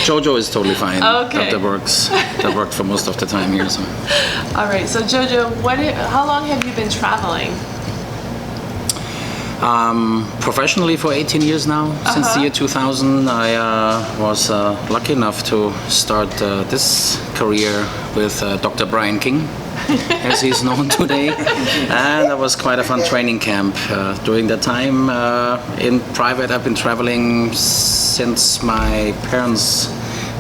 Jojo is totally fine. Okay. That worked for most of the time here. So. All right. So Jojo, how long have you been traveling? Professionally for 18 years now. Since the year 2000, I was lucky enough to start this career with Dr. Brian King, as he's known today. And that was quite a fun training camp. During that time, in private, I've been traveling since my parents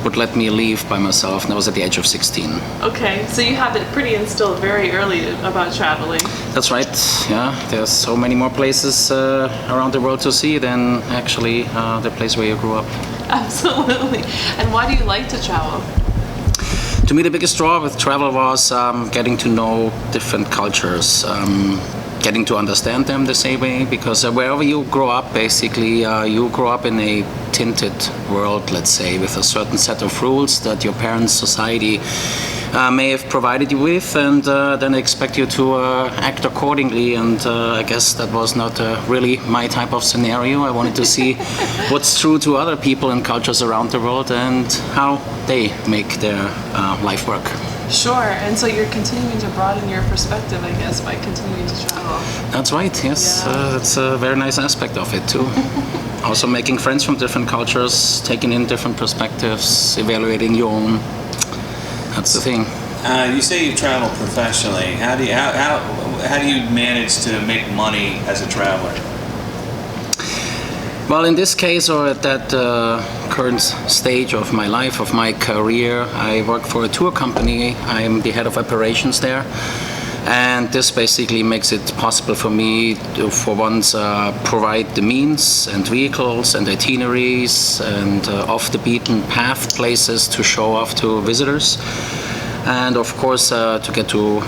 would let me leave by myself, and I was at the age of 16. Okay, so you had it pretty instilled very early about traveling. That's right, yeah. There's so many more places around the world to see than actually the place where you grew up. Absolutely. And why do you like to travel? To me, the biggest draw with travel was getting to know different cultures, getting to understand them the same way, because wherever you grow up, basically, you grow up in a tinted world, let's say, with a certain set of rules that your parents' society may have provided you with, and then expect you to act accordingly. And I guess that was not really my type of scenario. I wanted to see what's true to other people and cultures around the world and how they make their life work. Sure, and so you're continuing to broaden your perspective, I guess, by continuing to travel. That's right, yes. Yeah. That's a very nice aspect of it, too. Also making friends from different cultures, taking in different perspectives, evaluating your own. That's the thing. You say you travel professionally. How do you manage to make money as a traveler? Well, in this case, or at that current stage of my life, of my career, I work for a tour company. I'm the head of operations there. And this basically makes it possible for me to, for once, provide the means and vehicles and itineraries and off the beaten path places to show off to visitors. And of course, to get to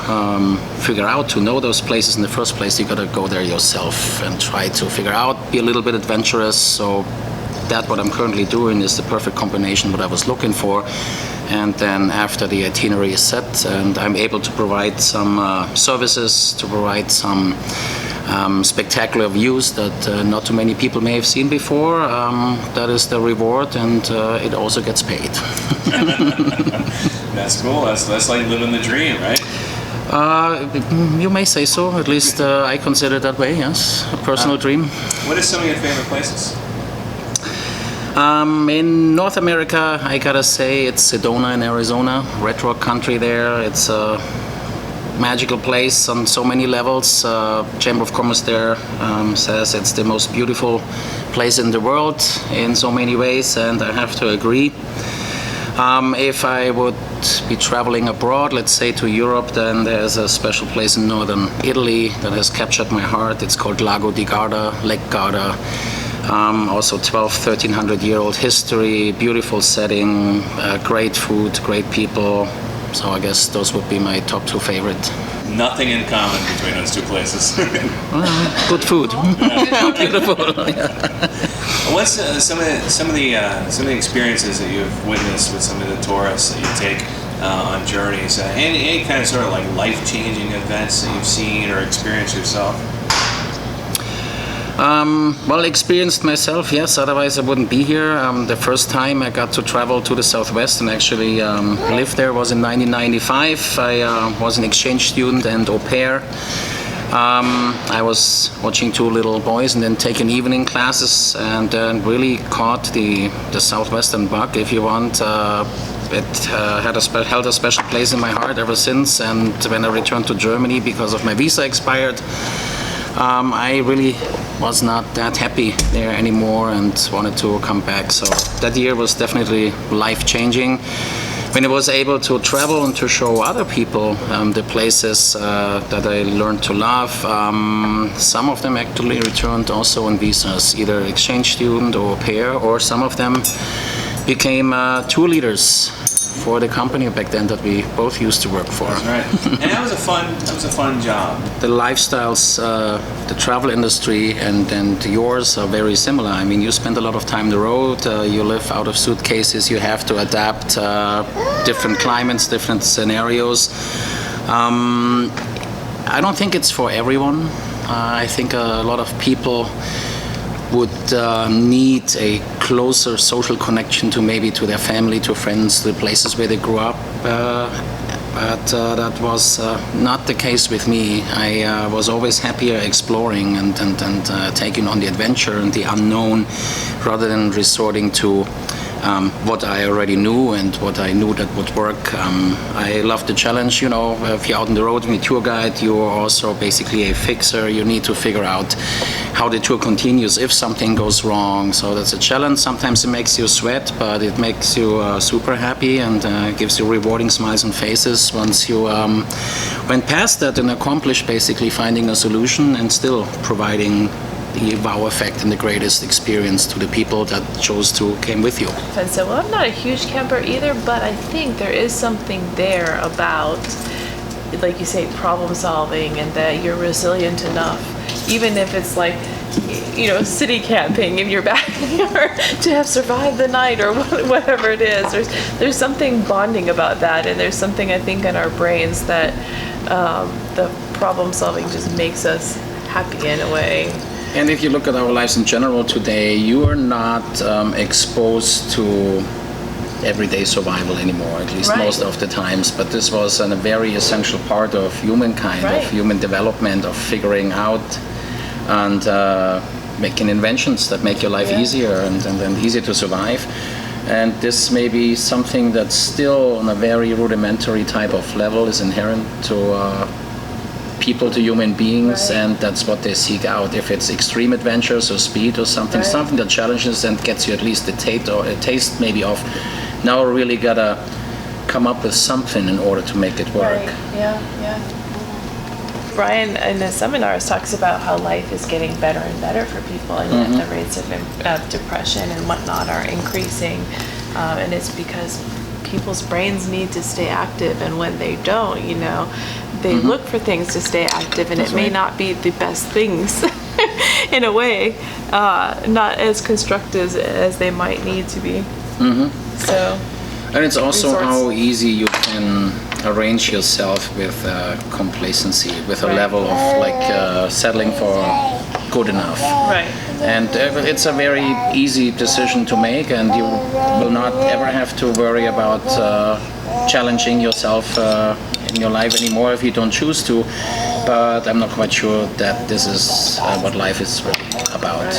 figure out, to know those places in the first place, you gotta go there yourself and try to figure out, be a little bit adventurous. So that what I'm currently doing is the perfect combination what I was looking for. And then after the itinerary is set and I'm able to provide some services, to provide some spectacular views that not too many people may have seen before, that is the reward, and it also gets paid. That's cool. That's like living the dream, right? You may say so. At least I consider it that way, yes. A personal dream. What are some of your favorite places? In North America, I gotta say it's Sedona in Arizona, Red Rock country there. It's a magical place on so many levels. Chamber of Commerce there says it's the most beautiful place in the world in so many ways, and I have to agree. If I would be traveling abroad, let's say to Europe, then there's a special place in northern Italy that has captured my heart. It's called Lago di Garda, Lake Garda. Also 1300-year-old history, beautiful setting, great food, great people. So I guess those would be my top two favorite. Nothing in common between those two places. Good food. Beautiful. Yeah. What's some of the experiences that you've witnessed with some of the tourists that you take on journeys? Any kind of sort of like life-changing events that you've seen or experienced yourself? Well, experienced myself, yes, otherwise I wouldn't be here. The first time I got to travel to the Southwest and actually live there was in 1995. I was an exchange student and au pair. I was watching two little boys and then taking evening classes, and then really caught the Southwestern bug, if you want. It held a special place in my heart ever since, and when I returned to Germany because of my visa expired, I really was not that happy there anymore and wanted to come back. So that year was definitely life-changing. When I was able to travel and to show other people the places that I learned to love, some of them actually returned also on visas, either exchange student or au pair, or some of them became tour leaders for the company back then that we both used to work for. That's right. And that was a fun job. The lifestyles, the travel industry and yours are very similar. I mean, you spend a lot of time on the road, you live out of suitcases, you have to adapt different climates, different scenarios. I don't think it's for everyone. I think a lot of people would need a closer social connection to maybe to their family, to friends, to the places where they grew up. But that was not the case with me. I was always happier exploring and taking on the adventure and the unknown rather than resorting to what I already knew and what I knew that would work. I love the challenge, you know. If you're out on the road with a tour guide, you're also basically a fixer. You need to figure out how the tour continues if something goes wrong. So that's a challenge. Sometimes it makes you sweat, but it makes you super happy and gives you rewarding smiles on faces once you went past that and accomplished basically finding a solution and still providing the wow effect and the greatest experience to the people that came with you. And so, well, I'm not a huge camper either, but I think there is something there about, like you say, problem solving and that you're resilient enough, even if it's like, you know, city camping in your backyard to have survived the night or whatever it is. There's something bonding about that, and there's something I think in our brains that the problem solving just makes us happy in a way. And if you look at our lives in general today, you are not exposed to everyday survival anymore, at least most of the times. But this was a very essential part of humankind, of human development, of figuring out and making inventions that make your life easier and easier to survive. And this may be something that's still on a very rudimentary type of level is inherent to people, to human beings, and that's what they seek out. If it's extreme adventures or speed or something that challenges and gets you at least a taste maybe of, now we really gotta come up with something in order to make it work. Brian in his seminars talks about how life is getting better and better for people, and yet the rates of depression and whatnot are increasing, and it's because people's brains need to stay active, and when they don't, you know, they look for things to stay active, and it may not be the best things in a way, not as constructive as they might need to be. So, and it's also how easy you can arrange yourself with complacency, with a level of like settling for good enough. And it's a very easy decision to make, and you will not ever have to worry about challenging yourself in your life anymore if you don't choose to. But I'm not quite sure that this is what life is really about.